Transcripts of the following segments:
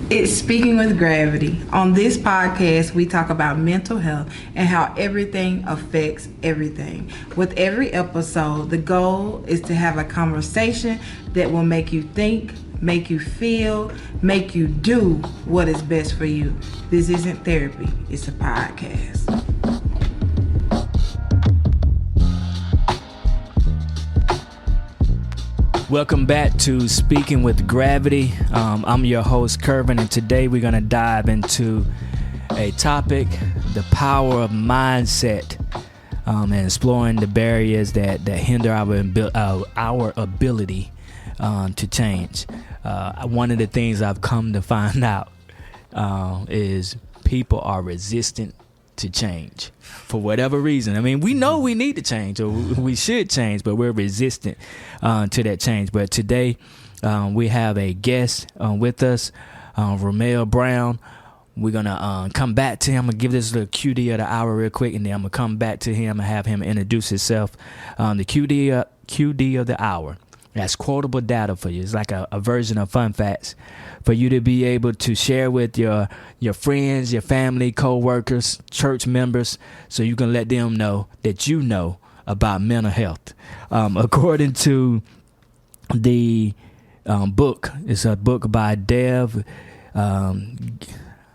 It's Speaking with Gravity. On this podcast, we talk about mental health and how everything affects everything. With every episode, the goal is to have a conversation that will make you think, make you feel, make you do what is best for you. This isn't therapy, it's a podcast. Welcome back to Speaking with Gravity. I'm your host, Kervin, and today we're going to dive into a topic, the power of mindset, and exploring the barriers that hinder our ability to change. One of the things I've come to find out is people are resistant to change for whatever reason. I mean, we know we need to change, or we should change, but we're resistant to that change. But today we have a guest with us, Ramel Brown. We're gonna come back to him. I'm gonna give this little QD of the hour real quick, and then I'm gonna come back to him and have him introduce himself. The QD of the hour. That's quotable data for you. It's like a version of fun facts for you to be able to share with your friends, your family, co-workers, church members, so you can let them know that you know about mental health. According to the book, it's a book by Dev Gahavi,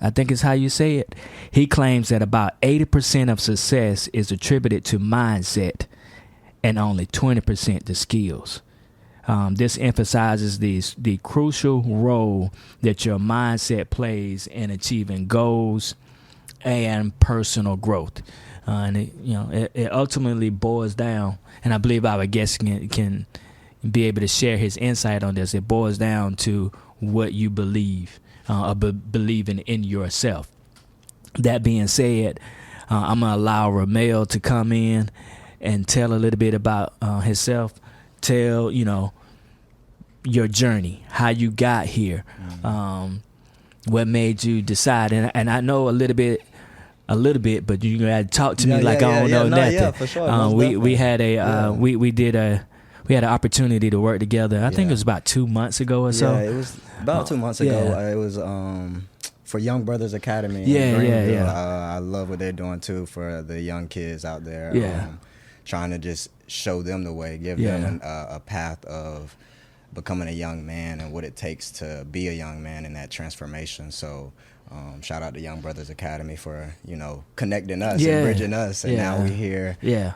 I think is how you say it. He claims that about 80% of success is attributed to mindset, and only 20% to skills. This emphasizes the crucial role that your mindset plays in achieving goals and personal growth. And it ultimately boils down, and I believe our guest can be able to share his insight on this. It boils down to what you believe, believing in yourself. That being said, I'm going to allow Ramel to come in and tell a little bit about himself. Tell, your journey, how you got here, what made you decide. And I know a little bit, but you gotta talk to me like I don't know nothing. Yeah, for sure. We had we had an opportunity to work together. I think it was about 2 months ago or so. Yeah, it was about 2 months ago. Yeah. It was for Young Brothers Academy. I love what they're doing too for the young kids out there. Yeah. Trying to just show them the way, give them a path of becoming a young man and what it takes to be a young man in that transformation. So shout out to Young Brothers Academy for, connecting us and bridging us. And now we're here. Yeah.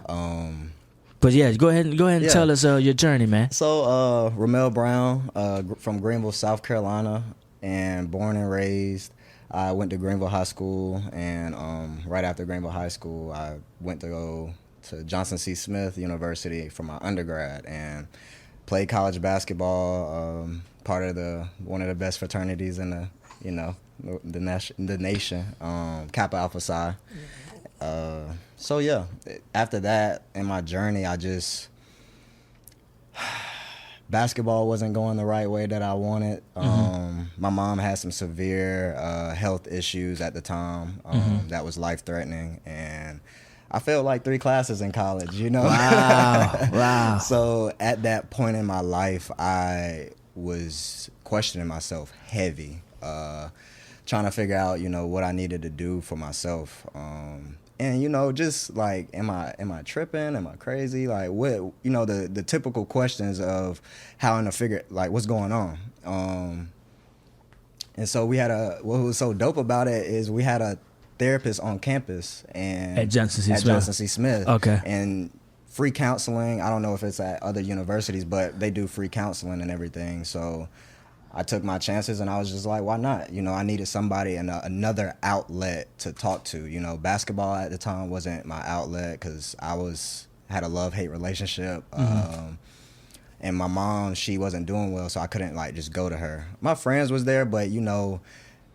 But go ahead and tell us your journey, man. So Ramel Brown from Greenville, South Carolina, and born and raised. I went to Greenville High School, and right after Greenville High School, I went to go to Johnson C. Smith University for my undergrad and played college basketball, part of one of the best fraternities in the nation, Kappa Alpha Psi. After that in my journey, basketball wasn't going the right way that I wanted. My mom had some severe health issues at the time that was life-threatening, and I failed like 3 classes in college, Wow. So at that point in my life, I was questioning myself heavy, trying to figure out, what I needed to do for myself. And, just like, am I tripping? Am I crazy? Like, what, the typical questions of how I'm to figure, like, what's going on? And so what was so dope about it is we had a therapist on campus and at Johnson C. Smith. Okay. And free counseling. I don't know if it's at other universities, but they do free counseling and everything. So I took my chances and I was just like, why not? I needed somebody and another outlet to talk to. Basketball at the time wasn't my outlet because I had a love-hate relationship. And my mom, she wasn't doing well, so I couldn't just go to her. My friends was there, but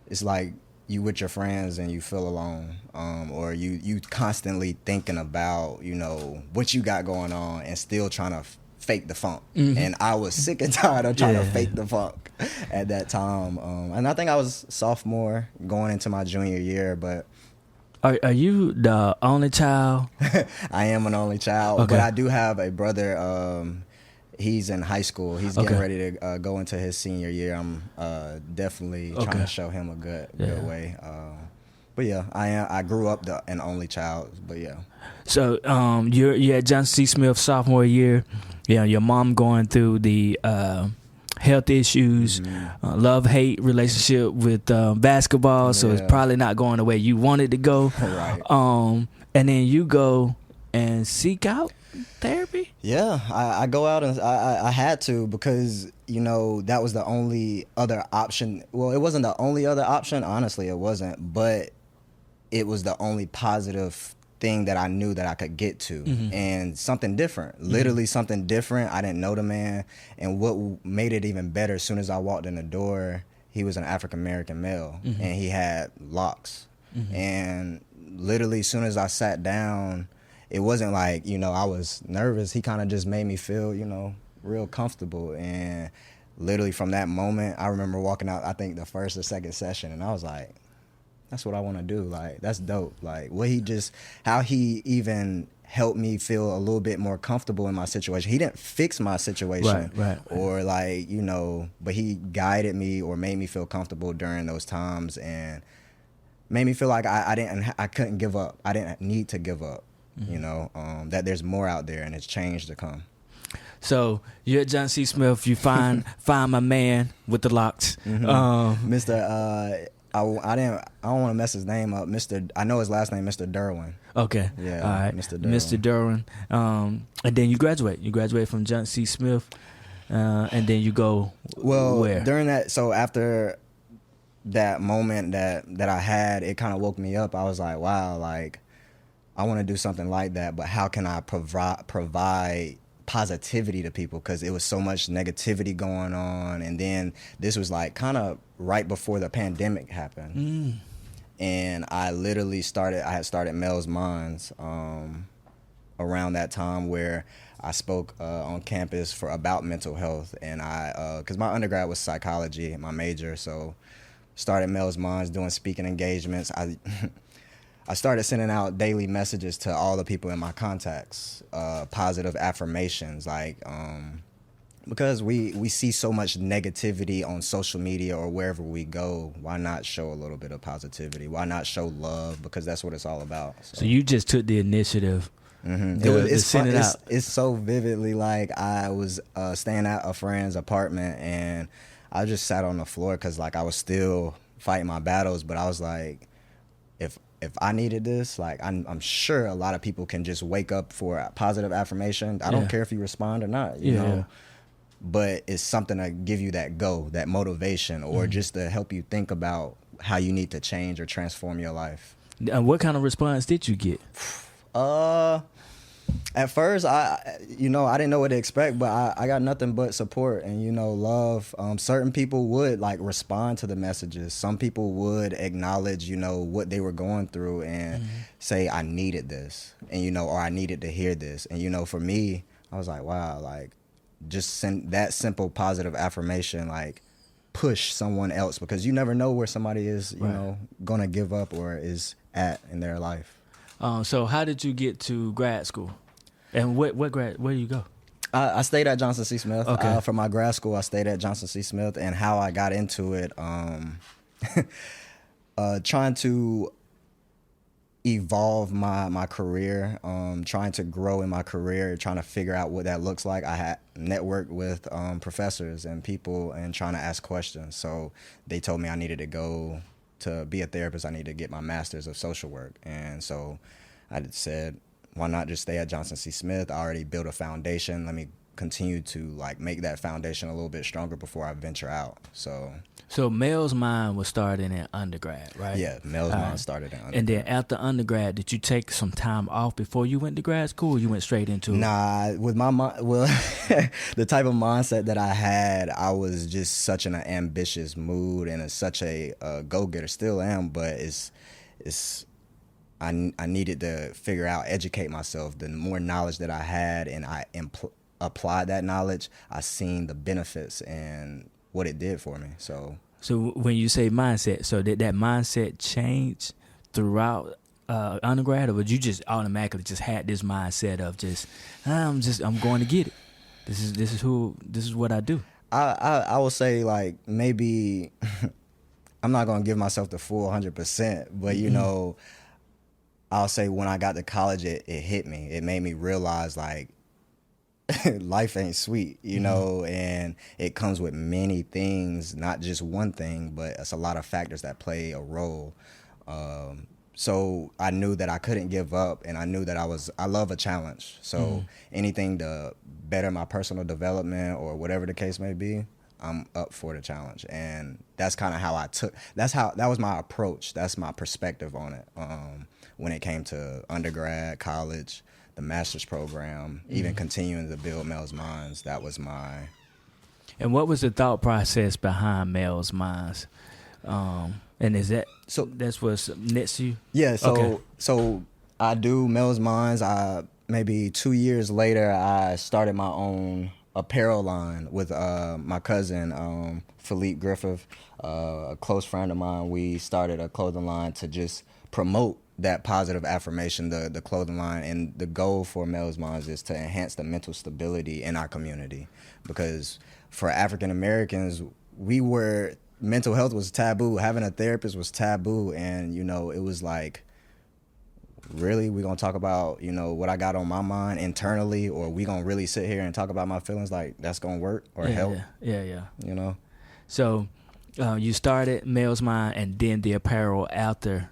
it's like you with your friends and you feel alone, or you constantly thinking about what you got going on and still trying to fake the funk. And I was sick and tired of trying to fake the funk at that time. And I think I was sophomore going into my junior year, but Are you the only child? I am an only child, Okay. but I do have a brother He's in high school. He's getting ready to go into his senior year. I'm definitely trying to show him a good way. But yeah, I grew up an only child. But yeah. So you're at Johnson C. Smith sophomore year. Yeah, your mom going through the health issues, love-hate relationship with basketball. So it's probably not going the way you wanted to go. Right. And then you go and seek out therapy? Yeah, I go out and I had to, because, you know, that was the only other option. Well, it wasn't the only other option. Honestly, it wasn't. But it was the only positive thing that I knew that I could get to. And something different. Literally something different. I didn't know the man. And what made it even better, as soon as I walked in the door, he was an African-American male. And he had locks. And literally, as soon as I sat down, it wasn't like, you know, I was nervous. He kind of just made me feel, you know, real comfortable. And literally from that moment, I remember walking out, I think the first or second session, and I was like, that's what I want to do. Like, that's dope. Like, how he even helped me feel a little bit more comfortable in my situation. He didn't fix my situation, right. Or like, you know, but he guided me or made me feel comfortable during those times, and made me feel like I couldn't give up. I didn't need to give up. You know, that there's more out there and it's change to come. So you're at John C. Smith. You find my man with the locks, Mr. I don't want to mess his name up. I know his last name, Mr. Derwin. Okay. Yeah. All right. Mr. Derwin. Mr. Derwin. And then you graduate. You graduate from John C. Smith, and then you go. Well, where? During that, so after that moment that I had, it kind of woke me up. I was like, wow, like, I want to do something like that, but how can I provide positivity to people? Because it was so much negativity going on. And then this was like kind of right before the pandemic happened. And I literally had started Mel's Minds around that time, where I spoke on campus about mental health. And because my undergrad was psychology, my major, so started Mel's Minds, doing speaking engagements. I started sending out daily messages to all the people in my contacts, positive affirmations, like, because we see so much negativity on social media or wherever we go. Why not show a little bit of positivity? Why not show love? Because that's what it's all about. So you just took the initiative. It's so vividly, like, I was staying at a friend's apartment, and I just sat on the floor because, like, I was still fighting my battles, but I was like, if I needed this, like, I'm sure a lot of people can just wake up for a positive affirmation. I don't care if you respond or not, you know, but it's something to give you that that motivation, or just to help you think about how you need to change or transform your life. And what kind of response did you get? At first, I didn't know what to expect, but I got nothing but support and, you know, love. Certain people would, like, respond to the messages. Some people would acknowledge, you know, what they were going through and say, I needed this, and, you know, or I needed to hear this. And, you know, for me, I was like, wow, like, just send that simple positive affirmation, like, push someone else, because you never know where somebody is, you know, gonna give up or is at in their life. So how did you get to grad school? And where do you go? I stayed at Johnson C. Smith. Okay. For my grad school, I stayed at Johnson C. Smith. And how I got into it, trying to evolve my career, trying to grow in my career, trying to figure out what that looks like. I had networked with professors and people and trying to ask questions. So they told me I needed to go to be a therapist. I needed to get my master's of social work. And so I said, why not just stay at Johnson C. Smith? I already built a foundation. Let me continue to, like, make that foundation a little bit stronger before I venture out. So Mel's Mind was started in undergrad, right? Yeah, Mel's Mind started in undergrad. And then after undergrad, did you take some time off before you went to grad school, or you went straight into it? Nah, with my mind, well, the type of mindset that I had, I was just such an ambitious mood and such a go-getter. Still am, but I needed to figure out, educate myself. The more knowledge that I had and I applied that knowledge, I seen the benefits and what it did for me. So when you say mindset, so did that mindset change throughout undergrad, or would you just automatically just had this mindset of I'm going to get it? this is what I do. I will say, like, maybe I'm not gonna give myself the full 100%, but you know, I'll say when I got to college, it hit me. It made me realize, like, life ain't sweet, you know, and it comes with many things, not just one thing, but it's a lot of factors that play a role. So I knew that I couldn't give up, and I knew that I love a challenge. So anything to better my personal development or whatever the case may be, I'm up for the challenge. And that's kind of how that was my approach. That's my perspective on it. When it came to undergrad, college, the master's program, even continuing to build Mel's Minds, that was my... And what was the thought process behind Mel's Minds? And is that that's what's next to you? Yeah, so I do Mel's Minds. Maybe 2 years later, I started my own apparel line with my cousin, Philippe Griffith, a close friend of mine. We started a clothing line to just promote that positive affirmation, the clothing line. And the goal for Mel's Minds is to enhance the mental stability in our community. Because for African Americans, mental health was taboo. Having a therapist was taboo. And, you know, it was like, really, we gonna talk about, you know, what I got on my mind internally, or we gonna really sit here and talk about my feelings? Like, that's gonna work or help? Yeah. You know? So you started Mel's Mind and then the apparel after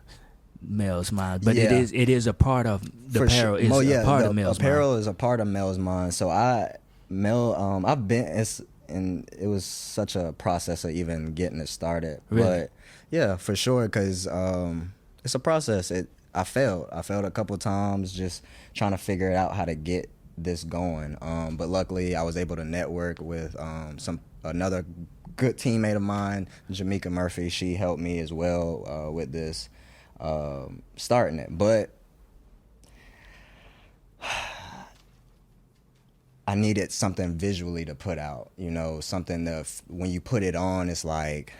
Mel's Mind, but it is a part of the apparel. It's a part of Mel's Mind. Apparel is a part of Mel's Mind. So I've been, and it was such a process of even getting it started. Really? But yeah, for sure, because it's a process. I failed a couple times just trying to figure out how to get this going. But luckily, I was able to network with another good teammate of mine, Jamaica Murphy. She helped me as well with this, starting it. But I needed something visually to put out, you know, something that when you put it on, it's like,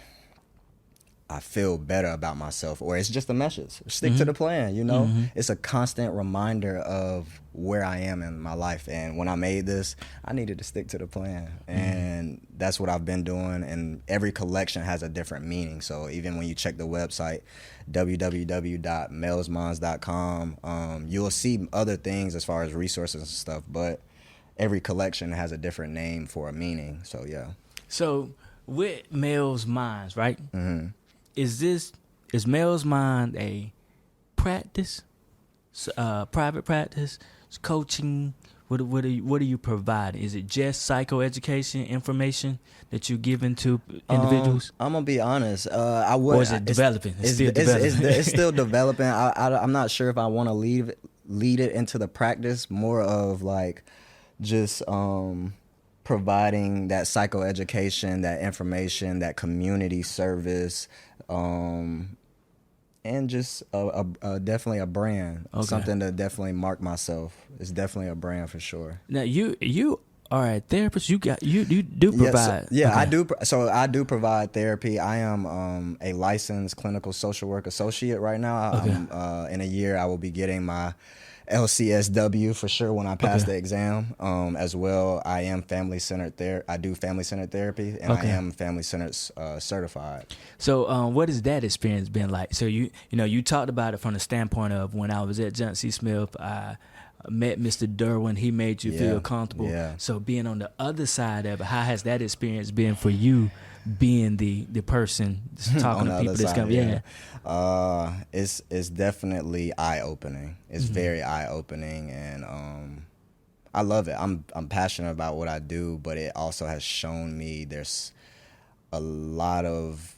I feel better about myself, or it's just a message. Stick to the plan, you know? It's a constant reminder of where I am in my life. And when I made this, I needed to stick to the plan. And that's what I've been doing. And every collection has a different meaning. So even when you check the website, www.melsminds.com, you'll see other things as far as resources and stuff. But every collection has a different name for a meaning. So, yeah. So with Mel's Minds, right? Is Mel's Mind a practice, private practice, coaching? What are you providing? Is it just psychoeducation information that you're giving to individuals? I'm gonna be honest. Or is it developing? It's still developing. It's still developing. I'm not sure if I want to lead it into the practice. More of like just providing that psychoeducation, that information, that community service. And just definitely a brand, something to definitely mark myself. It's definitely a brand for sure. Now you are a therapist. You do provide. I do. So I do provide therapy. I am a licensed clinical social work associate right now. In a year, I will be getting my LCSW for sure when I pass the exam. As well, I am family-centered I do family-centered therapy, and I am family-centered certified. So what has that experience been like? So you talked about it from the standpoint of when I was at John C. Smith, I met Mr. Derwin. He made you feel comfortable. Yeah. So being on the other side of it, how has that experience been for you, being the person talking to people that's coming? It's definitely eye-opening. It's very eye-opening, and I love it. I'm passionate about what I do, but it also has shown me there's a lot of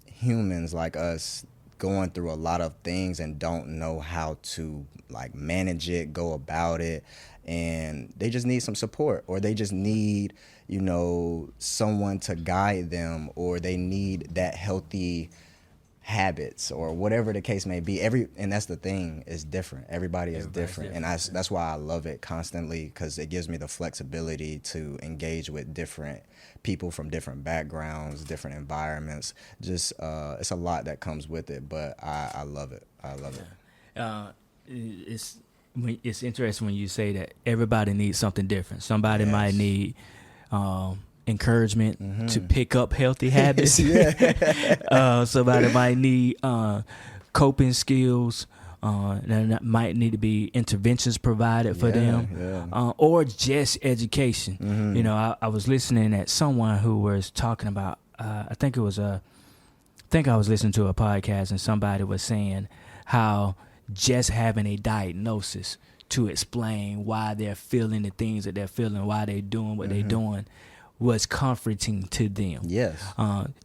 humans like us going through a lot of things and don't know how to like manage it, go about it, and they just need some support, or they just need, you know, someone to guide them, or they need that healthy habits, or whatever the case may be. And that's the thing, is different. Everybody is different. And that's why I love it constantly, because it gives me the flexibility to engage with different people from different backgrounds, different environments. Just it's a lot that comes with it, but I love it. I love it. It's it's interesting when you say that everybody needs something different. Somebody might need encouragement to pick up healthy habits. Somebody might need coping skills. There might need to be interventions provided for them, or just education. You know, I was listening at someone who was talking about. I think I was listening to a podcast, and somebody was saying how just having a diagnosis to explain why they're feeling the things that they're feeling, why they're doing what they're doing, was comforting to them. Yes.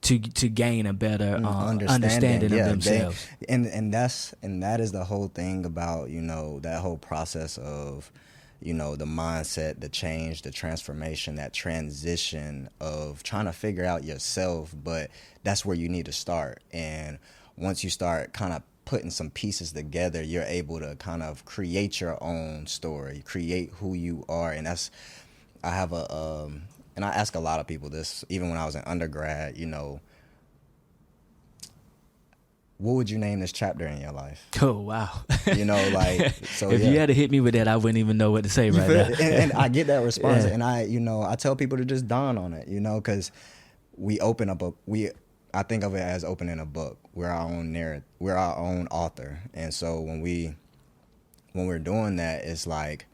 To gain a better understanding of themselves. And that is the whole thing about, you know, that whole process of, you know, the mindset, the change, the transformation, that transition of trying to figure out yourself. But that's where you need to start. And once you start kind of putting some pieces together, you're able to kind of create your own story, create who you are. And I have and I ask a lot of people this, even when I was in undergrad, you know, what would you name this chapter in your life? Oh, wow. You know, like, so if you had to hit me with that, I wouldn't even know what to say right now. And I get that response. And I tell people to just dawn on it, you know, because we open up I think of it as opening a book. We're our own author. And so when we're doing that, it's like,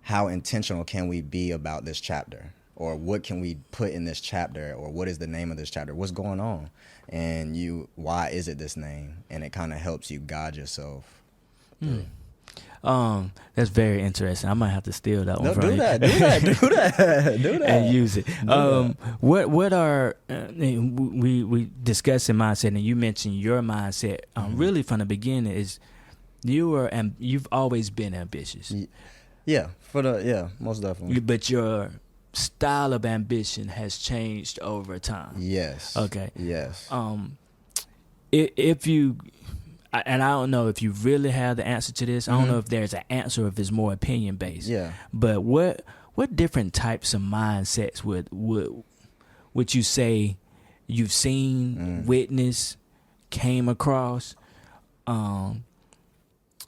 how intentional can we be about this chapter? Or what can we put in this chapter? Or what is the name of this chapter? What's going on? And why is it this name? And it kind of helps you guide yourself. That's very interesting. I might have to steal that one from you. Do that. And use it. What are we discussing mindset, and you mentioned your mindset. Really from the beginning is you've always been ambitious. Yeah, most definitely. But your style of ambition has changed over time. Yes. Okay. Yes. If you, and I don't know if you really have the answer to this. I don't know if there's an answer, if it's more opinion based. Yeah. But what different types of mindsets would you say you've seen, witnessed, came across?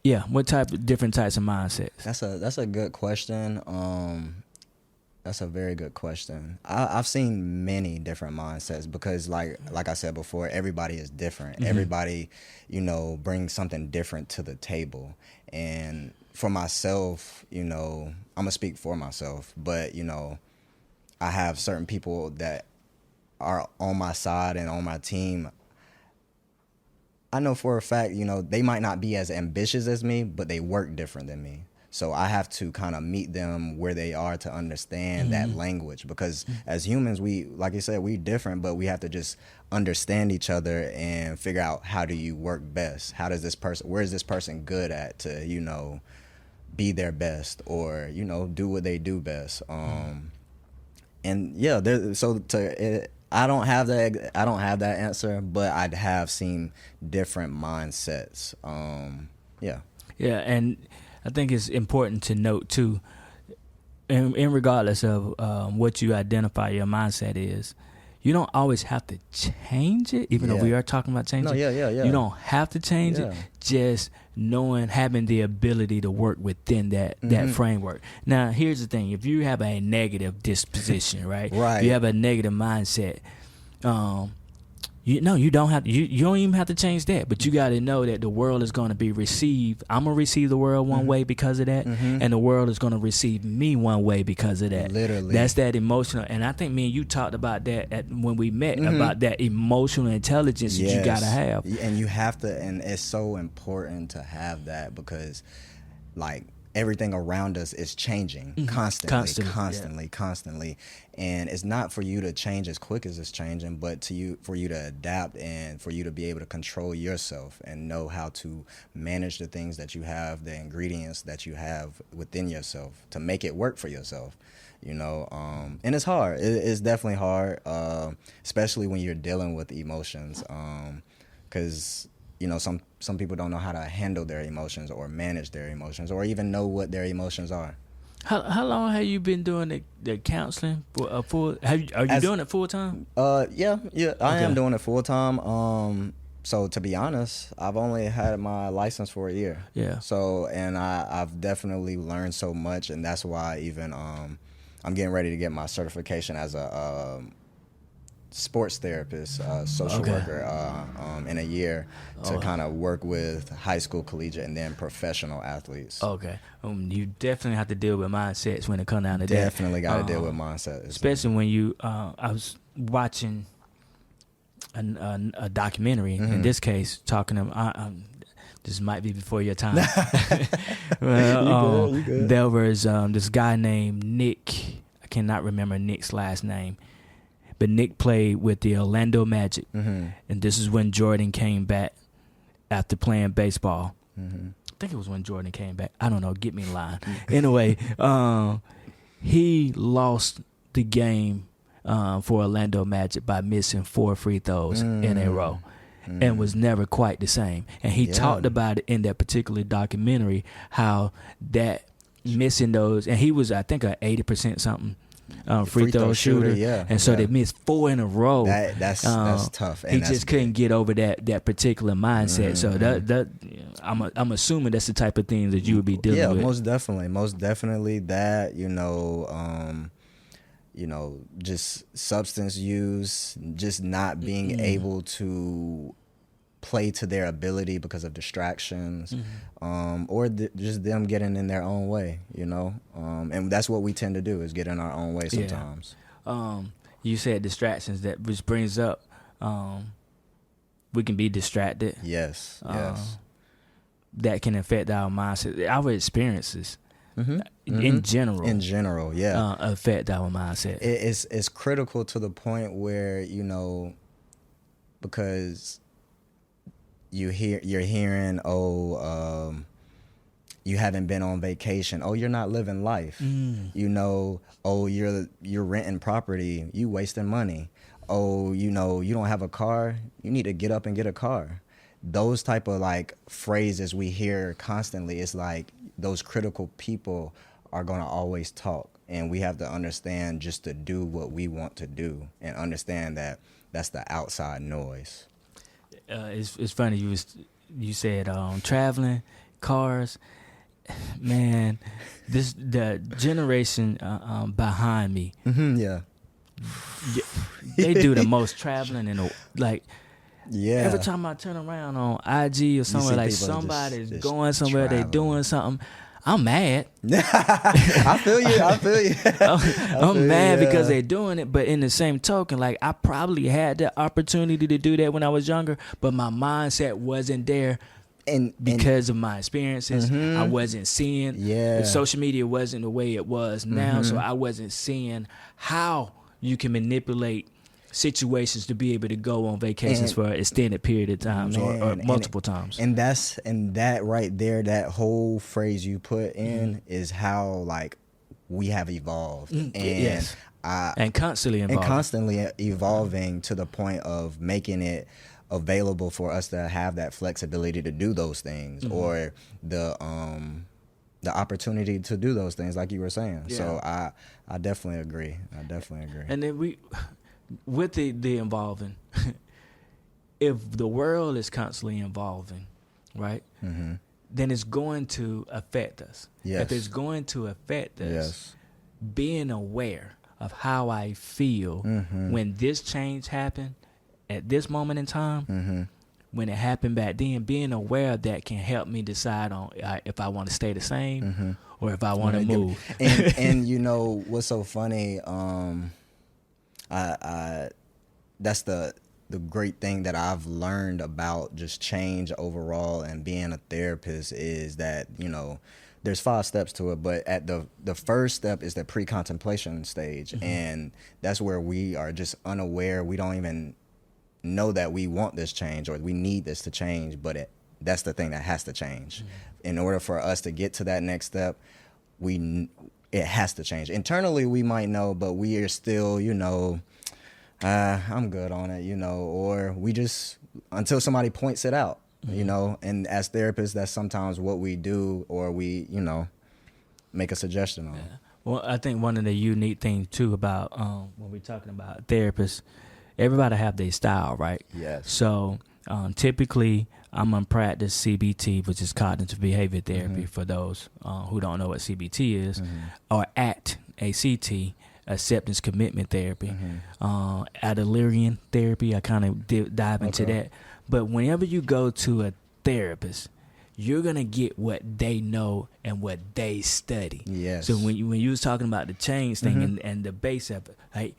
Yeah, what different types of mindsets? That's a good question. That's a very good question. I've seen many different mindsets because, like I said before, everybody is different. Everybody, you know, brings something different to the table. And for myself, you know, I'm gonna speak for myself, but you know, I have certain people that are on my side and on my team. I know for a fact, you know, they might not be as ambitious as me, but they work different than me. So I have to kind of meet them where they are to understand that language, because as humans, we, like you said, we different, but we have to just understand each other and figure out, how do you work best? Where is this person good at to, you know, be their best, or, you know, do what they do best. And yeah, I don't have that answer, but I have seen different mindsets. Yeah, and I think it's important to note too, in regardless of what you identify your mindset is, you don't always have to change it, even though we are talking about changing. You don't have to change it. Just having the ability to work within that framework. Now, here's the thing: if you have a negative disposition, right? You have a negative mindset. You don't have to, you don't even have to change that, but you got to know that the world is going to be received. I'm going to receive the world one way because of that, and the world is going to receive me one way because of that. Literally. That's that emotional. And I think me and you talked about that when we met, about that emotional intelligence that you got to have. And you have to, and it's so important to have that, because like, everything around us is changing constantly. And it's not for you to change as quick as it's changing, but for you to adapt, and for you to be able to control yourself and know how to manage the things that you have, the ingredients that you have within yourself to make it work for yourself, you know. And it's hard. It's definitely hard, especially when you're dealing with emotions, because you know, some people don't know how to handle their emotions or manage their emotions or even know what their emotions are. How long have you been doing the counseling for are you doing it full time? Yeah, I am doing it full time. So to be honest, I've only had my license for a year. Yeah. So, and I've definitely learned so much, and that's why even I'm getting ready to get my certification as a sports therapist, social worker, in a year to kind of work with high school, collegiate, and then professional athletes. Okay. You definitely have to deal with mindsets when it comes down to that. Definitely got to deal with mindset. Especially when you, I was watching a documentary, in this case, talking about, this might be before your time. You good. There was this guy named Nick. I cannot remember Nick's last name. But Nick played with the Orlando Magic, and this is when Jordan came back after playing baseball. I think it was when Jordan came back. I don't know. Get me in line. Anyway, he lost the game for Orlando Magic by missing 4 free throws in a row, and was never quite the same. And he talked about it in that particular documentary, how that missing those, and he was, I think, a 80% something free throw shooter, and so they missed 4 in a row. That's tough. And he just couldn't get over that particular mindset. So that I'm assuming that's the type of thing that you would be dealing with. Yeah, most definitely that. Just substance use, just not being able to play to their ability because of distractions, or just them getting in their own way, and that's what we tend to do, is get in our own way sometimes. You said distractions, which brings up we can be distracted. Yes. That can affect our mindset, our experiences. In general, affect our mindset. It's critical to the point where, because you're hearing, you haven't been on vacation. Oh, you're not living life. Oh, you're renting property. You wasting money. Oh, you don't have a car. You need to get up and get a car. Those type of phrases we hear constantly. It's like those critical people are going to always talk, and we have to understand just to do what we want to do and understand that that's the outside noise. It's funny you said traveling, cars. Man, the generation behind me, they do the most traveling every time I turn around on IG or somewhere, somebody's going somewhere, they doing something, I'm mad. I feel you. I'm mad because they're doing it, but in the same token, I probably had the opportunity to do that when I was younger, but my mindset wasn't there. Because of my experiences, I wasn't seeing. Social media wasn't the way it was now, so I wasn't seeing how you can manipulate situations to be able to go on vacations for an extended period of times or multiple times. And that right there, that whole phrase you put in is how we have evolved. And constantly evolving to the point of making it available for us to have that flexibility to do those things, or the opportunity to do those things, like you were saying. So I definitely agree. And then with the evolving, if the world is constantly evolving, right, then it's going to affect us. If it's going to affect us, being aware of how I feel when this change happened at this moment in time, when it happened back then, being aware of that can help me decide on if I want to stay the same or if I want to move. And what's so funny, that's the great thing that I've learned about just change overall and being a therapist is that, there's 5 steps to it, but at the first step is the pre-contemplation stage. And that's where we are just unaware. We don't even know that we want this change or we need this to change, but that's the thing that has to change. In order for us to get to that next step, it has to change. Internally, we might know, but we are still, I'm good on it, or we just, until somebody points it out, and as therapists, that's sometimes what we do, or we, make a suggestion on. Well, I think one of the unique things too about when we're talking about therapists, everybody have their style, right? Yes. So Typically, I'm gonna practice CBT, which is cognitive behavior therapy, for those who don't know what CBT is, or ACT, ACT, acceptance commitment therapy, Adlerian therapy. I kind of dive into that. But whenever you go to a therapist, you're gonna get what they know and what they study. Yes. So when you was talking about the change thing and the base of it, like,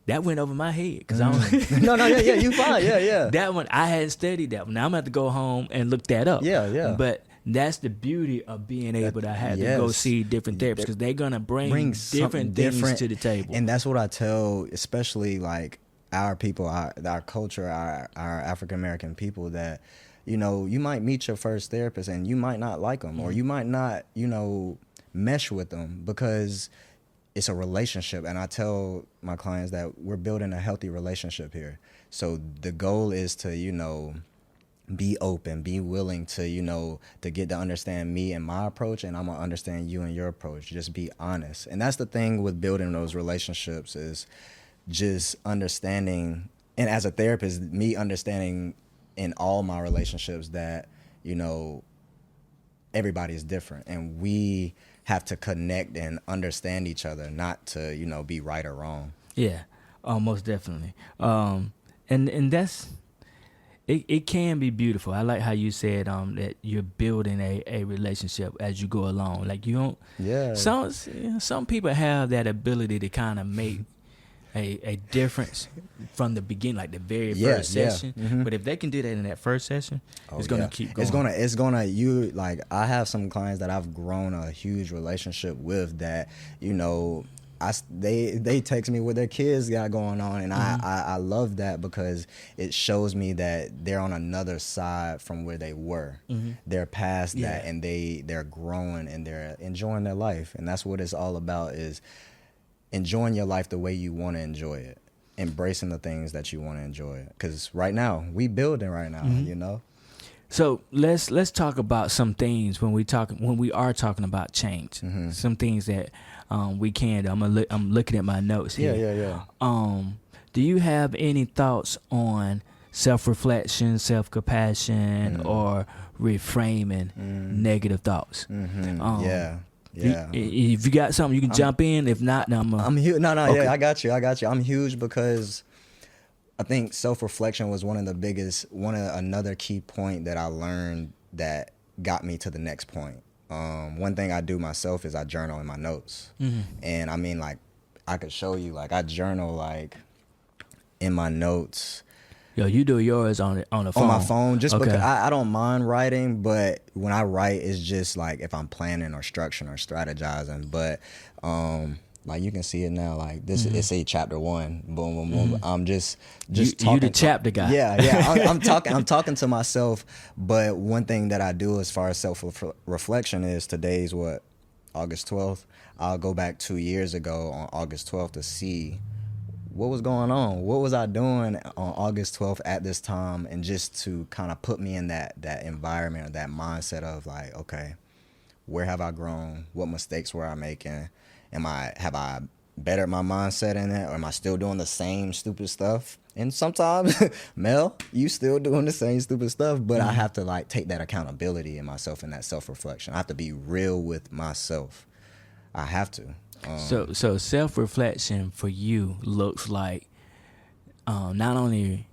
that went over my head because I don't. No, yeah, you fine, yeah. That one I hadn't studied that one. Now I'm gonna have to go home and look that up. Yeah. But that's the beauty of being able to have to go see different therapists, because they're gonna bring different things to the table. And that's what I tell, especially like our people, our culture, our African American people, that, you know, you might meet your first therapist and you might not like them, or you might not, you know, mesh with them, because it's a relationship. And I tell my clients that we're building a healthy relationship here. So the goal is to, you know, be open, be willing to, you know, to get to understand me and my approach, and I'm gonna understand you and your approach. Just be honest. And that's the thing with building those relationships, is just understanding. And as a therapist, me understanding in all my relationships that, you know, everybody is different, and we have to connect and understand each other, not to, you know, be right or wrong. Yeah, most definitely. And that's it can be beautiful. I like how you said that you're building a relationship as you go along. Like, you don't. Yeah. Some people have that ability to kind of make a difference from the beginning, like the very first session. But if they can do that in that first session, it's gonna keep going. It's gonna you like I have some clients that I've grown a huge relationship with that, you know, they text me what their kids got going on, and I love that, because it shows me that they're on another side from where they were. They're past that, and they're growing and they're enjoying their life, and that's what it's all about, is enjoying your life the way you want to enjoy it, embracing the things that you want to enjoy. Because right now, we building right now, you know. So let's talk about some things when we are talking about change. Some things that we can do. I'm looking at my notes here. Yeah. Do you have any thoughts on self-reflection, self-compassion, or reframing negative thoughts? Yeah. If you got something, you can jump in. If not, no, I'm huge. No, okay. Yeah, I got you. I'm huge, because I think self-reflection was another key point that I learned that got me to the next point. One thing I do myself is I journal in my notes. And I mean, like, I could show you, like, I journal, like, in my notes. Yo, you do yours on the phone? On my phone, just because I don't mind writing, but when I write, it's just like if I'm planning or structuring or strategizing. But like, you can see it now, like this, it's a chapter 1, boom, boom, boom. I'm just talking. You the chapter guy. Yeah. I'm talking to myself. But one thing that I do as far as self-reflection is, today's what, August 12th. I'll go back 2 years ago on August 12th to see what was going on? What was I doing on August 12th at this time? And just to kind of put me in that environment, or that mindset of like, okay, where have I grown? What mistakes were I making? Have I bettered my mindset in it? Or am I still doing the same stupid stuff? And sometimes, Mel, you still doing the same stupid stuff, but I have to like take that accountability in myself and that self-reflection. I have to be real with myself. I have to. So self-reflection for you looks like not only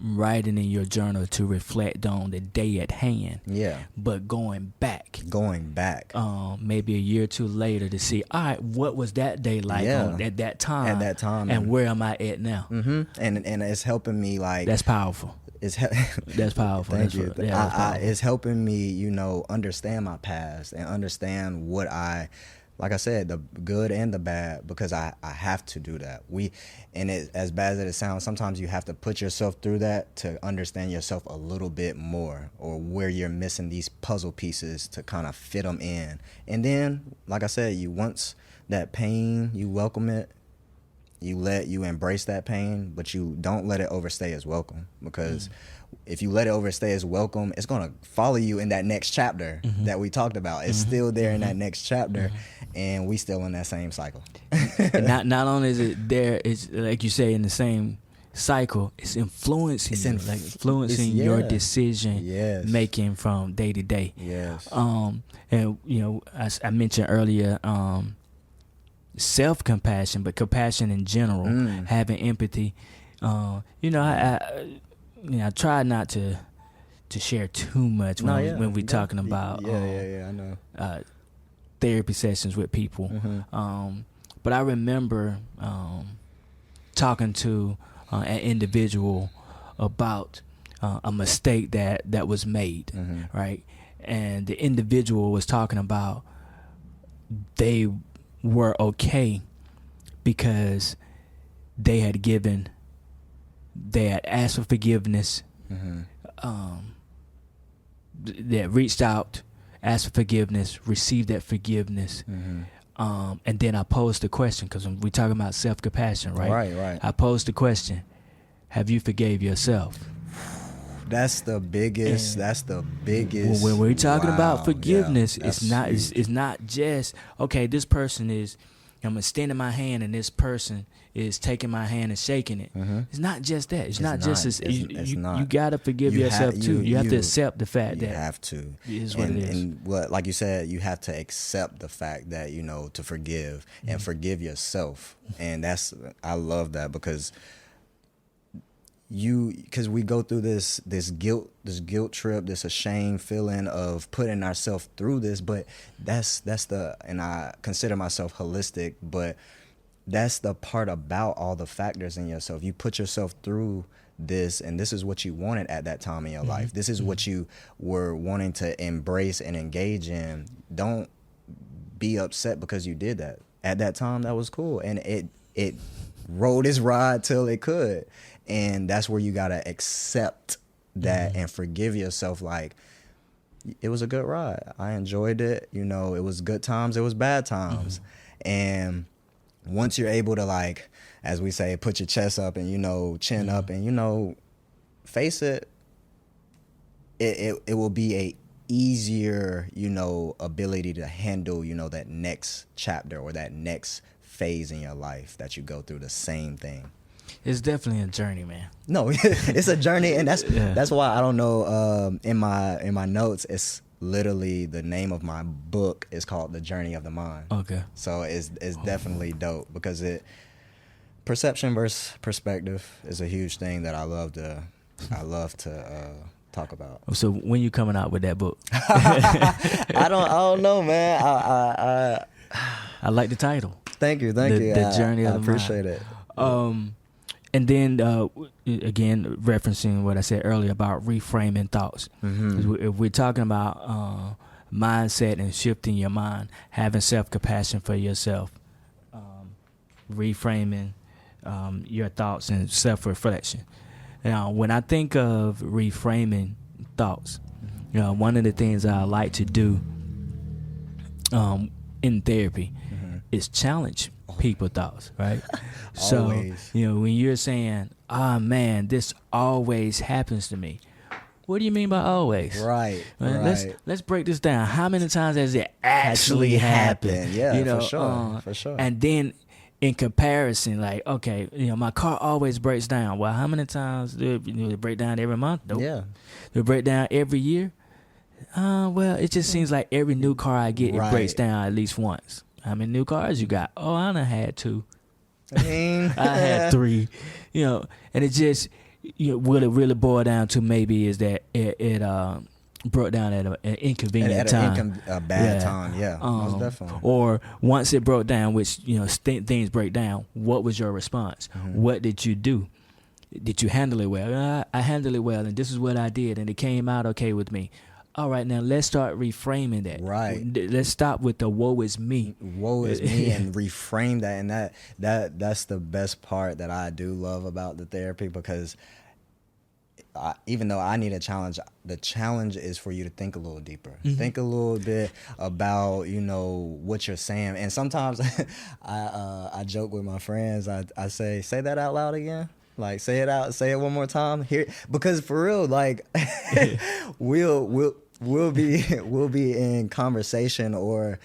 writing in your journal to reflect on the day at hand, but going back, maybe a year or two later to see, all right, what was that day like at that time, and where am I at now? And it's helping me, like, that's powerful. That's powerful. Thank you. It's helping me, you know, understand my past and understand what like I said, the good and the bad, because I have to do that. As bad as it sounds, sometimes you have to put yourself through that to understand yourself a little bit more, or where you're missing these puzzle pieces to kind of fit them in. And then, like I said, once that pain, you welcome it, you embrace that pain, but you don't let it overstay its welcome, because if you let it overstay its welcome, it's going to follow you in that next chapter that we talked about. It's still there in that next chapter, and we still in that same cycle. And not only is it there, it's like you say, in the same cycle is influencing influencing your decision making from day to day. Yes. And I mentioned earlier, self-compassion, but compassion in general, having empathy. I try not to share too much when we're talking about I know therapy sessions with people. But I remember talking to an individual about a mistake that was made, right? And the individual was talking about they were okay because they had asked for forgiveness, that reached out, asked for forgiveness, received that forgiveness, and then I posed the question, because we're talking about self-compassion, right? Right. I posed the question, have you forgave yourself? That's the biggest. When we're talking about forgiveness, it's not just, okay, this person is, I'm extending my hand and this person is taking my hand and shaking it. It's not just that. It's not. You gotta forgive yourself too. You have to accept the fact that you have to. It is what it is. And what, like you said, you have to accept the fact that to forgive and forgive yourself. And I love that because we go through this guilt trip, this ashamed feeling of putting ourselves through this, but and I consider myself holistic, but that's the part about all the factors in yourself. You put yourself through this, and this is what you wanted at that time in your life. This is what you were wanting to embrace and engage in. Don't be upset because you did that. At that time, that was cool, and it rode its ride till it could. And that's where you gotta accept that and forgive yourself. Like, it was a good ride. I enjoyed it. It was good times. It was bad times. And once you're able to, like, as we say, put your chest up and chin up and face it, it will be a easier ability to handle that next chapter or that next phase in your life that you go through the same thing. It's definitely a journey, man. No, it's a journey, and that's why I don't know. In my notes, it's literally the name of my book is called The Journey of the Mind. Okay. So it's definitely dope because perception versus perspective is a huge thing that I love to talk about. So when you coming out with that book? I don't know, man. I like the title. Thank you. The Journey of the Mind. I appreciate it. And then, again, referencing what I said earlier about reframing thoughts. If we're talking about mindset and shifting your mind, having self-compassion for yourself, reframing your thoughts and self-reflection. Now, when I think of reframing thoughts, one of the things I like to do in therapy is challenge people's thoughts, right? So, when you're saying, man, this always happens to me. What do you mean by always? Right. Let's break this down. How many times has it actually happened? Yeah, for sure. And then in comparison, like, okay, my car always breaks down. Well, how many times do it break down every month? Nope. Yeah. Do it break down every year? Well, it just seems like every new car I get, it breaks down at least once. How many new cars you got? Oh, I done had 2. I had 3. And it just, what it really boiled down to maybe is that it broke down at an inconvenient time. A bad time, most definitely. Or once it broke down, which, things break down, what was your response? What did you do? Did you handle it well? I handled it well, and this is what I did, and it came out okay with me. All right, now let's start reframing that. Right. Let's stop with the woe is me. Woe is me, and reframe that. And that's the best part that I do love about the therapy, because even though I need a challenge, the challenge is for you to think a little deeper. Think a little bit about, what you're saying. And sometimes I joke with my friends. I say that out loud again. Like, say it one more time here, because for real, like, we'll be in conversation, or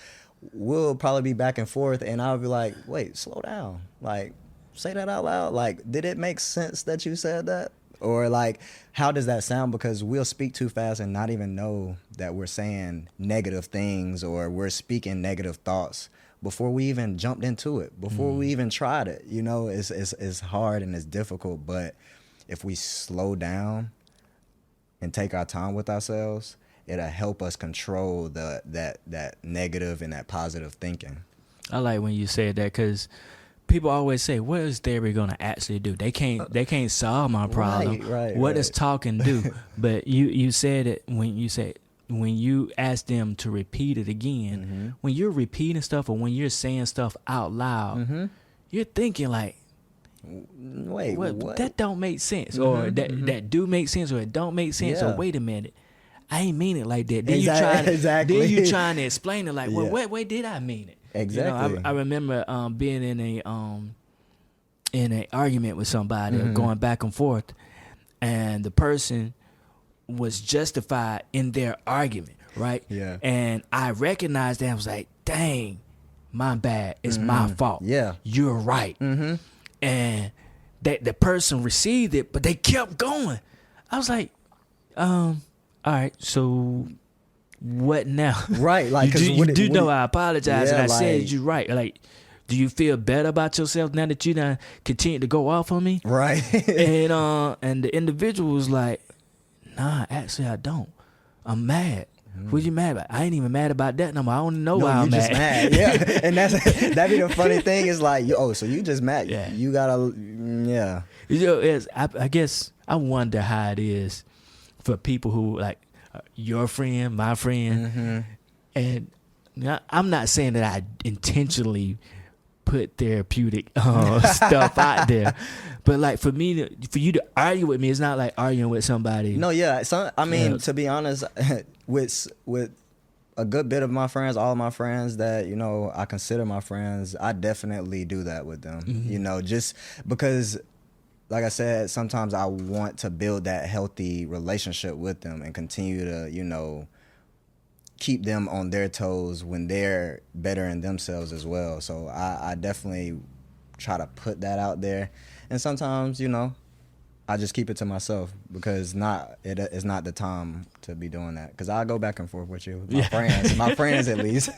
we'll probably be back and forth, and I'll be like, wait, slow down, like, say that out loud? Like, did it make sense that you said that? Or like, how does that sound? Because we'll speak too fast and not even know that we're saying negative things or we're speaking negative thoughts before we even jumped into it, before we even tried it. You know, it's hard and it's difficult, but if we slow down and take our time with ourselves, it'll help us control that negative and that positive thinking. I like when you said that, because people always say, what is therapy going to actually do? They can't solve my problem. What does talking do? But you said it when you ask them to repeat it again. When you're repeating stuff or when you're saying stuff out loud, you're thinking like, wait, what? That don't make sense, or that do make sense, or it don't make sense, or wait a minute, I ain't mean it like that. Then you trying to explain it like, well, wait, did I mean it? Exactly. You know, I remember being in a argument with somebody, going back and forth, and the person was justified in their argument, right? Yeah. And I recognized that. I was like, dang, my bad. It's my fault. Yeah. You're right. And that the person received it, but they kept going. I was like, all right, so what now? Right, like, you know I apologize, and I like, said you right. Like, do you feel better about yourself now that you done continue to go off on me? Right. And the individual was like, nah, actually I don't. I'm mad. What you mad about? I ain't even mad about that no more. I don't know why I'm just mad. Yeah, and that'd be the funny thing is like, so you just mad? Yeah. You gotta, yeah. You know, I guess I wonder how it is for people who like your friend, my friend, and I'm not saying that I intentionally put therapeutic stuff out there, but like for you to argue with me, it's not like arguing with somebody. No, yeah. I mean, to be honest, with a good bit of my friends, all of my friends that I consider my friends, I definitely do that with them. Just because, like I said, sometimes I want to build that healthy relationship with them and continue to, keep them on their toes when they're bettering themselves as well. So I definitely try to put that out there. And sometimes, I just keep it to myself because it's not the time to be doing that. Because I go back and forth with you, my friends at least,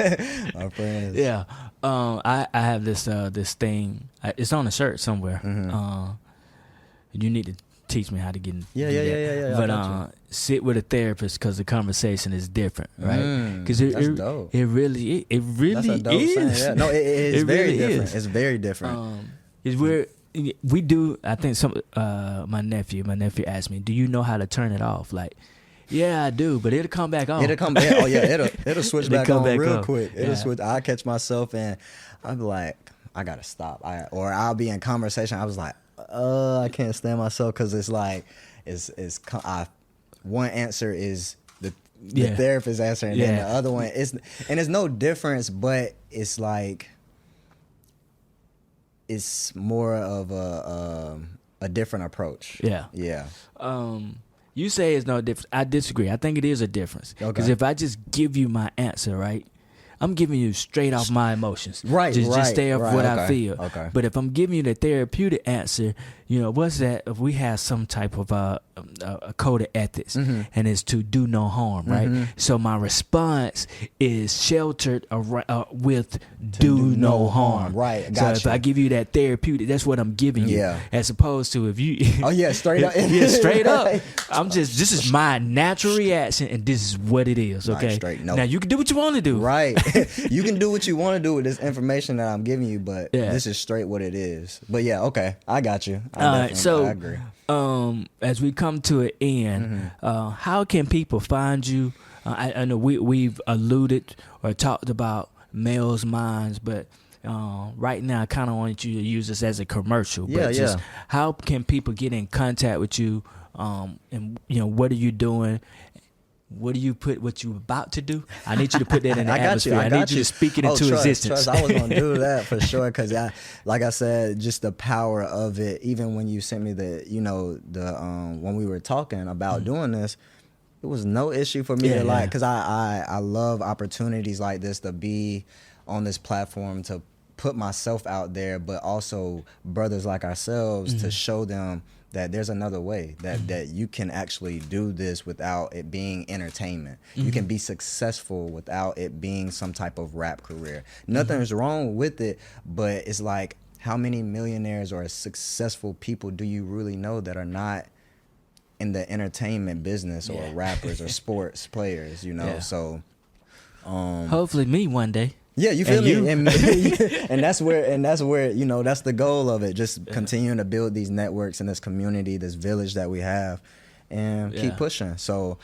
my friends. Yeah, I have this thing. It's on a shirt somewhere. You need to teach me how to get in. Yeah. But sit with a therapist because the conversation is different, right? Because that's dope. It really that's a dope is. Saying. Yeah. No, it is very really different. is. It's very different. It's where we do. I think my nephew asked me, "Do you know how to turn it off?" Like, yeah, I do, but it'll come back on. It'll come back. Oh yeah, it'll switch back on real quick. It'll Yeah. switch. I catch myself and I'll be like, I gotta stop. Or I'll be in conversation. I was like, I can't stand myself because it's like, one answer is the therapist answer, and then the other one is, and there's no difference, but it's like, it's more of a different approach. Yeah. You say it's no difference. I disagree. I think it is a difference. Because if I just give you my answer, right, I'm giving you straight off my emotions. Right. Just stay off what I feel. Okay. But if I'm giving you the therapeutic answer, what's that? If we have some type of a code of ethics, and it's to do no harm, right? So my response is sheltered with do no harm. Right. So if I give you that therapeutic, that's what I'm giving you. Yeah. As opposed to if you straight up. straight up. This is my natural reaction, and this is what it is. Okay. Right, straight. Nope. Now you can do what you want to do. Right. You can do what you want to do with this information that I'm giving you, but this is straight what it is. But yeah, okay, I got you. I agree. As we come to an end, how can people find you? I know we've alluded or talked about Mel's Minds, but right now I kind of want you to use this as a commercial. But just how can people get in contact with you? And what are you doing? What do you put? What you about to do? I need you to put that in the atmosphere. I need you to speak it into existence. Trust, I was gonna do that for sure because, like I said, just the power of it. Even when you sent me when we were talking about doing this, it was no issue for me to because I love opportunities like this to be on this platform to put myself out there, but also brothers like ourselves to show them that there's another way, that you can actually do this without it being entertainment. You can be successful without it being some type of rap career. Nothing's wrong with it, but it's like, how many millionaires or successful people do you really know that are not in the entertainment business, or rappers or sports players, you know? Yeah. So hopefully me one day. yeah, you feel And me? And that's where, you know, that's the goal of it. Just continuing to build these networks and this community, this village that we have, and keep pushing. So,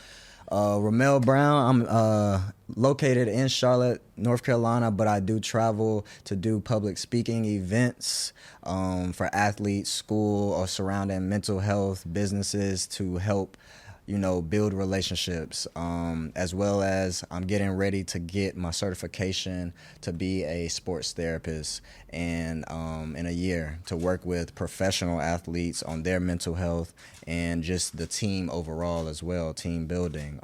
Ramel Brown, I'm located in Charlotte, North Carolina, but I do travel to do public speaking events for athletes, school, or surrounding mental health businesses to help, you know, build relationships, as well as I'm getting ready to get my certification to be a sports therapist, and in a year to work with professional athletes on their mental health and just the team overall as well, team building.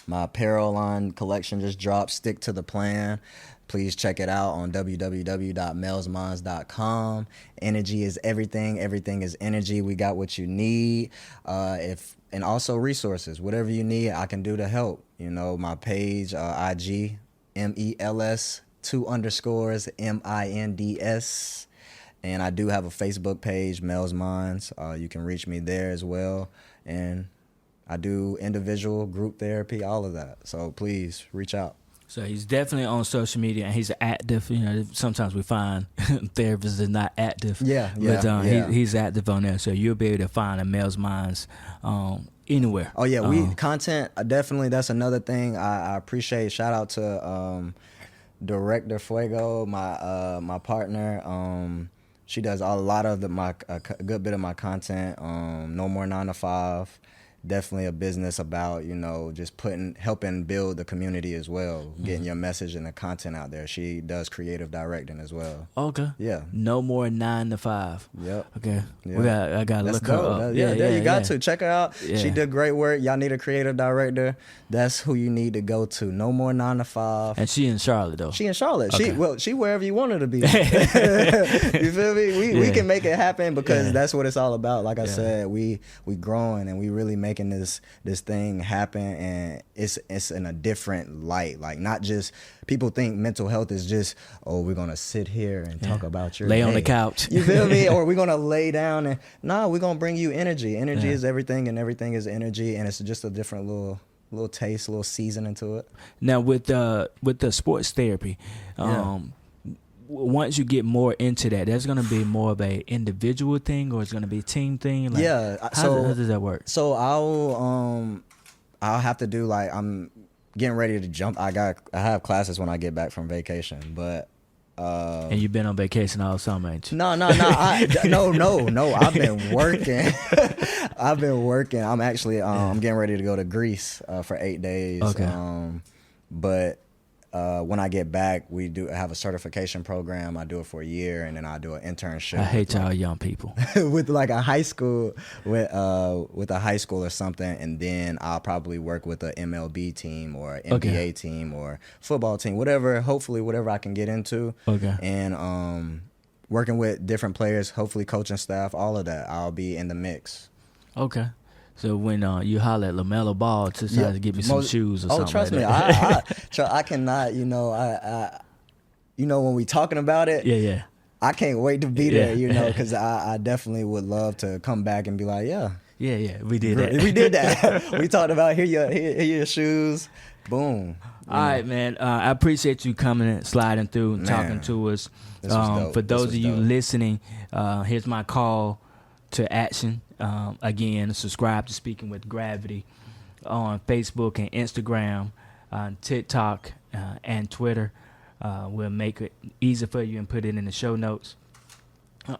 My apparel line collection just dropped, Stick to the Plan. Please check it out on www.melsminds.com. Energy is everything. Everything is energy. We got what you need. And also resources. Whatever you need, I can do to help. You know, my page, IG, MELS, 2_ MINDS. And I do have a Facebook page, Mel's Minds. You can reach me there as well. And I do individual, group therapy, all of that. So please reach out. So he's definitely on social media, and he's active. You know, sometimes we find therapists are not active. He's active on there, so you'll be able to find a Mel's Minds anywhere. Oh yeah, we content definitely. That's another thing I appreciate. Shout out to Director Fuego, my partner. She does a lot of a good bit of my content. No More 9 to 5. Definitely a business about, you know, just helping build the community as well, getting your message and the content out there. She does creative directing as well. Okay. Yeah. No More 9 to 5. Yep. Okay. Yep. I gotta That's look her dope. up. You got to check her out. Yeah. She did great work. Y'all need a creative director. That's who you need to go to. No More 9 to 5. And she in Charlotte though. She in Charlotte. Okay. She wherever you want her to be. You feel me? We can make it happen because that's what it's all about. Like I said, we growing and we really making this thing happen, and it's in a different light. Like, not just, people think mental health is just, oh, we're gonna sit here and talk about your lay day on the couch. You feel me? Or we're gonna lay down and we're gonna bring you energy. Energy is everything, and everything is energy, and it's just a different little taste, a little seasoning to it. Now with the sports therapy, once you get more into that, that's going to be more of a individual thing, or it's going to be a team thing. Like, how does that work? So I'll have to do, like, I'm getting ready to jump. I have classes when I get back from vacation, but and you've been on vacation all summer, ain't you? No. I've been working. I've been working. I'm actually I'm getting ready to go to Greece for 8 days. Okay. But when I get back, we do have a certification program. I do it for a year, and then I do an internship. I hate y'all young people. with like a high school, with a high school or something, and then I'll probably work with a MLB team or NBA team or football team, whatever. Hopefully, whatever I can get into. Okay. And working with different players, hopefully coaching staff, all of that. I'll be in the mix. Okay. So when you holler at LaMelo Ball to try to get me some shoes or something. Oh, trust me, I cannot. You know, when we talking about it. Yeah. I can't wait to be there. You know, because I definitely would love to come back and be like, yeah, we did that. We did that. We talked about here your shoes. Boom. All right, man. I appreciate you coming and sliding through and talking to us. For those of you listening, here's my call to action. Again, subscribe to Speaking with Gravity on Facebook and Instagram, TikTok, and Twitter. We'll make it easy for you and put it in the show notes.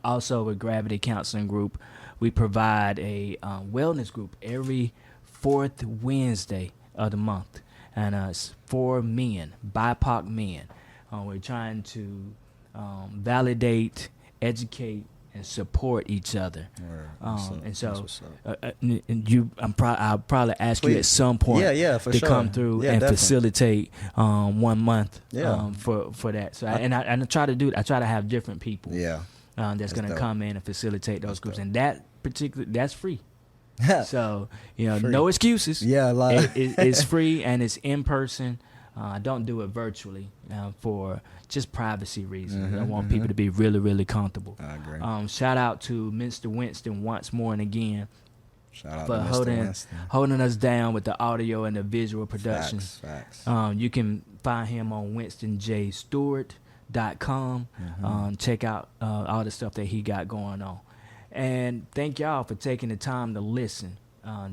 Also, with Gravity Counseling Group, we provide a wellness group every fourth Wednesday of the month. And it's for men, BIPOC men. We're trying to validate, educate, and support each other. Word. And so, I'll probably ask you at some point for to sure. come through and definitely. facilitate 1 month Yeah. for that. So I try to do it. I try to have different people that's going to dope. come in and facilitate those groups, dope. and that's free. So Free. no excuses. Yeah, like it's free and it's in person. I don't do it virtually for just privacy reasons. I want people to be really, really comfortable. I agree. Shout out to Mr. Winston once more and again Shout out for to Mr. Winston. holding us down with the audio and the visual production. Facts. You can find him on winstonjstewart.com. Check out all the stuff that he got going on. And thank y'all for taking the time to listen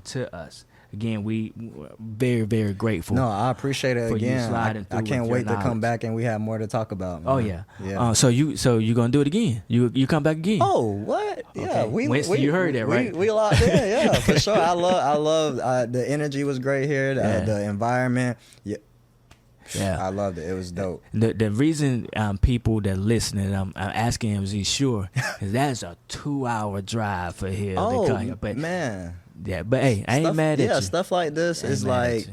to us. Again, we very, very grateful. No, I appreciate it for you again. sliding I through can't with wait your to come knowledge. back and we have more to talk about. Man. Oh yeah. Yeah. So you gonna do it again? You come back again? Oh, what? Yeah, Okay. Winston, you heard that, right? We locked in, yeah, for sure. I love. The energy was great here. The environment, Yeah. I loved it. It was dope. The reason people that listening, I'm asking him, is he sure? Because that's a 2-hour drive for here. Oh, to come here. But man. yeah, but hey, I ain't mad at you. Yeah, stuff like this Ain't is mad at like,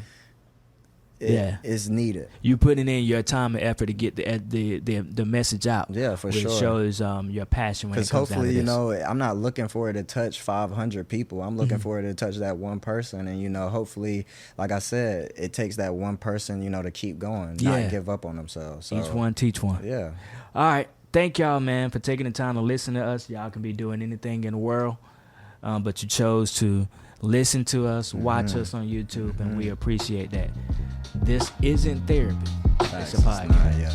you. it's needed. You putting in your time and effort to get the message out. Yeah, for which sure. shows your passion when it Because comes down to hopefully, this. I'm not looking for it to touch 500 people. I'm looking for it to touch that one person. And, hopefully, like I said, it takes that one person, to keep going, not give up on themselves. So, Each one teach one. Yeah. All right. Thank y'all, man, for taking the time to listen to us. Y'all can be doing anything in the world, but you chose to listen to us, watch us on YouTube, and we appreciate that. This isn't therapy. It's a podcast. Yeah.